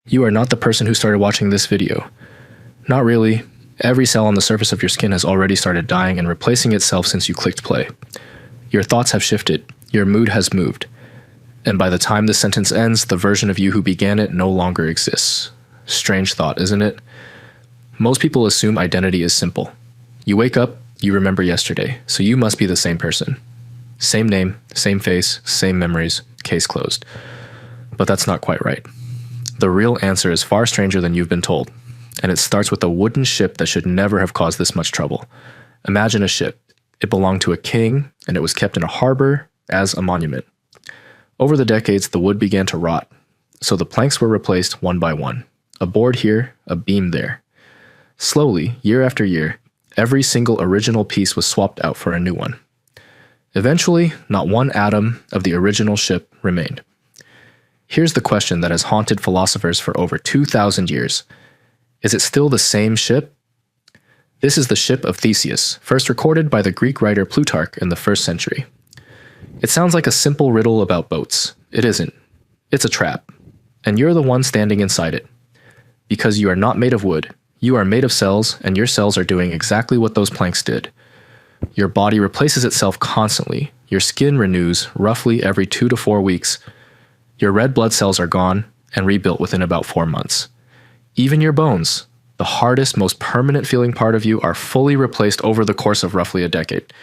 You are not the person who started watching this video. Not really. Every cell on the surface of your skin has already started dying and replacing itself since you clicked play. Your thoughts have shifted. Your mood has moved. And by the time this sentence ends, the version of you who began it no longer exists. Strange thought, isn't it? Most people assume identity is simple. You wake up, you remember yesterday, so you must be the same person. Same name, same face, same memories, case closed. But that's not quite right. The real answer is far stranger than you've been told. And it starts with a wooden ship that should never have caused this much trouble. Imagine a ship. It belonged to a king, and it was kept in a harbor as a monument. Over the decades, the wood began to rot, so the planks were replaced one by one. A board here, a beam there. Slowly, year after year, every single original piece was swapped out for a new one. Eventually, not one atom of the original ship remained. Here's the question that has haunted philosophers for over 2,000 years. Is it still the same ship? This is the Ship of Theseus, first recorded by the Greek writer Plutarch in the 1st century. It sounds like a simple riddle about boats. It isn't. It's a trap. And you're the one standing inside it. Because you are not made of wood, you are made of cells, and your cells are doing exactly what those planks did. Your body replaces itself constantly. Your skin renews roughly every 2 to 4 weeks. Your red blood cells are gone and rebuilt within about 4 months. Even your bones, the hardest, most permanent feeling part of you, are fully replaced over the course of roughly a decade.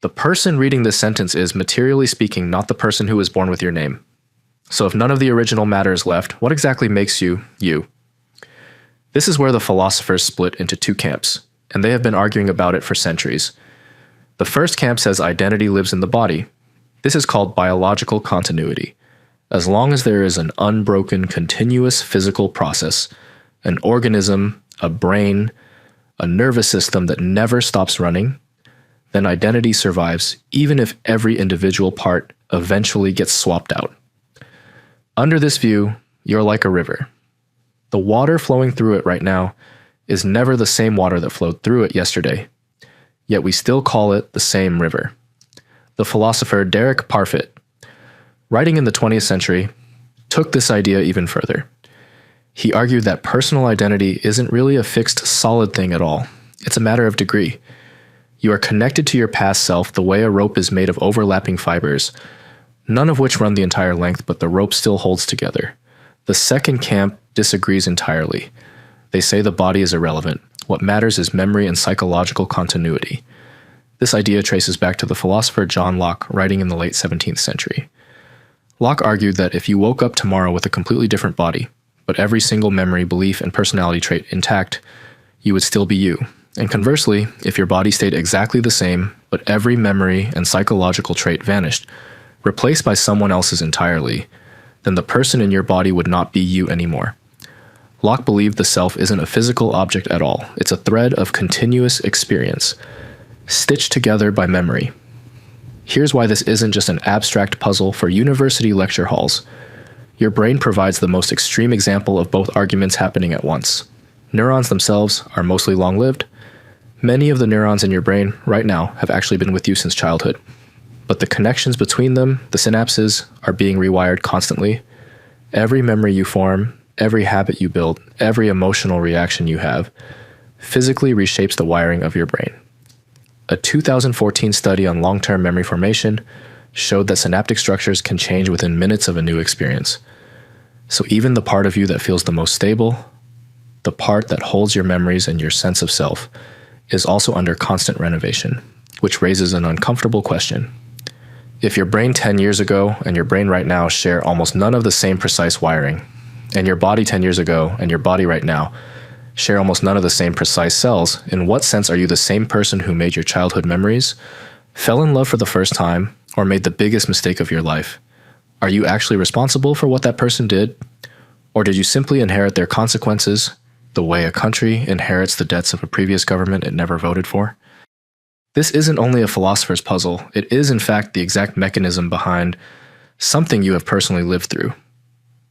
The person reading this sentence is, materially speaking, not the person who was born with your name. So if none of the original matter is left, what exactly makes you, you? This is where the philosophers split into 2 camps, and they have been arguing about it for centuries. The first camp says identity lives in the body. This is called biological continuity. As long as there is an unbroken, continuous physical process, an organism, a brain, a nervous system that never stops running, then identity survives even if every individual part eventually gets swapped out. Under this view, you're like a river. The water flowing through it right now is never the same water that flowed through it yesterday, yet we still call it the same river. The philosopher Derek Parfit, writing in the 20th century, took this idea even further. He argued that personal identity isn't really a fixed, solid thing at all. It's a matter of degree. You are connected to your past self the way a rope is made of overlapping fibers, none of which run the entire length, but the rope still holds together. The second camp disagrees entirely. They say the body is irrelevant. What matters is memory and psychological continuity. This idea traces back to the philosopher John Locke, writing in the late 17th century. Locke argued that if you woke up tomorrow with a completely different body, but every single memory, belief, and personality trait intact, you would still be you. And conversely, if your body stayed exactly the same, but every memory and psychological trait vanished, replaced by someone else's entirely, then the person in your body would not be you anymore. Locke believed the self isn't a physical object at all. It's a thread of continuous experience, stitched together by memory. Here's why this isn't just an abstract puzzle for university lecture halls. Your brain provides the most extreme example of both arguments happening at once. Neurons themselves are mostly long-lived. Many of the neurons in your brain right now have actually been with you since childhood. But the connections between them, the synapses, are being rewired constantly. Every memory you form, every habit you build, every emotional reaction you have, physically reshapes the wiring of your brain. A 2014 study on long-term memory formation showed that synaptic structures can change within minutes of a new experience. So even the part of you that feels the most stable, the part that holds your memories and your sense of self, is also under constant renovation, which raises an uncomfortable question. If your brain 10 years ago and your brain right now share almost none of the same precise wiring, and your body 10 years ago and your body right now share almost none of the same precise cells, in what sense are you the same person who made your childhood memories, fell in love for the first time, or made the biggest mistake of your life? Are you actually responsible for what that person did? Or did you simply inherit their consequences, the way a country inherits the debts of a previous government it never voted for? This isn't only a philosopher's puzzle, it is in fact the exact mechanism behind something you have personally lived through.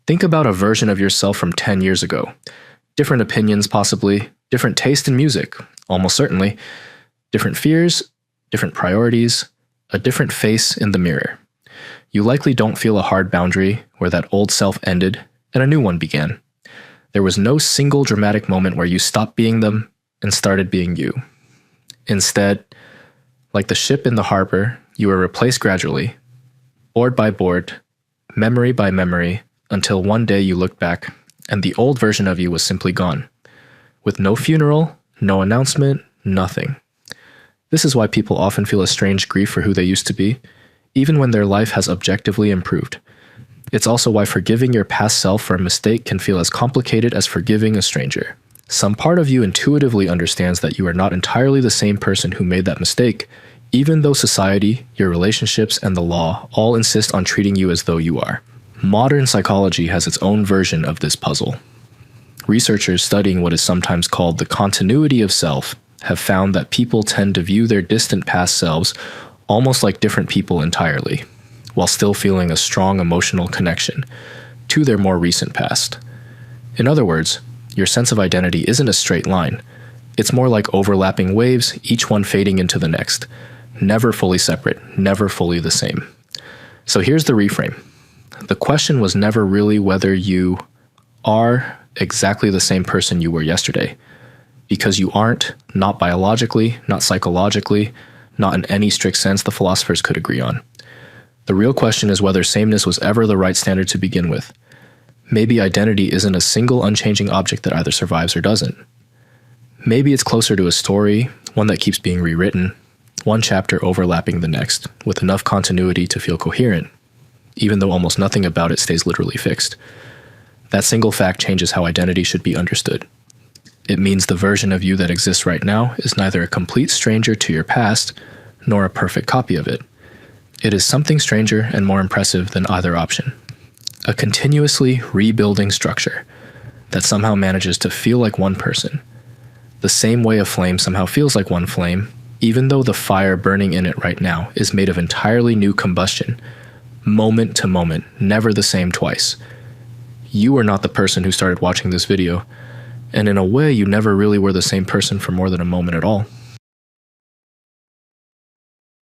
Think about a version of yourself from 10 years ago. Different opinions possibly, different taste in music, almost certainly, different fears, different priorities, a different face in the mirror. You likely don't feel a hard boundary where that old self ended and a new one began. There was no single dramatic moment where you stopped being them and started being you. Instead, like the ship in the harbor, you were replaced gradually, board by board, memory by memory, until one day you looked back and the old version of you was simply gone. With no funeral, no announcement, nothing. This is why people often feel a strange grief for who they used to be, even when their life has objectively improved. It's also why forgiving your past self for a mistake can feel as complicated as forgiving a stranger. Some part of you intuitively understands that you are not entirely the same person who made that mistake, even though society, your relationships, and the law all insist on treating you as though you are. Modern psychology has its own version of this puzzle. Researchers studying what is sometimes called the continuity of self have found that people tend to view their distant past selves almost like different people entirely, while still feeling a strong emotional connection to their more recent past. In other words, your sense of identity isn't a straight line. It's more like overlapping waves, each one fading into the next. Never fully separate, never fully the same. So here's the reframe. The question was never really whether you are exactly the same person you were yesterday, because you aren't, not biologically, not psychologically, not in any strict sense the philosophers could agree on. The real question is whether sameness was ever the right standard to begin with. Maybe identity isn't a single unchanging object that either survives or doesn't. Maybe it's closer to a story, one that keeps being rewritten, one chapter overlapping the next, with enough continuity to feel coherent, even though almost nothing about it stays literally fixed. That single fact changes how identity should be understood. It means the version of you that exists right now is neither a complete stranger to your past, nor a perfect copy of it. It is something stranger and more impressive than either option. A continuously rebuilding structure that somehow manages to feel like one person. The same way a flame somehow feels like one flame, even though the fire burning in it right now is made of entirely new combustion, moment to moment, never the same twice. You are not the person who started watching this video, and in a way you never really were the same person for more than a moment at all.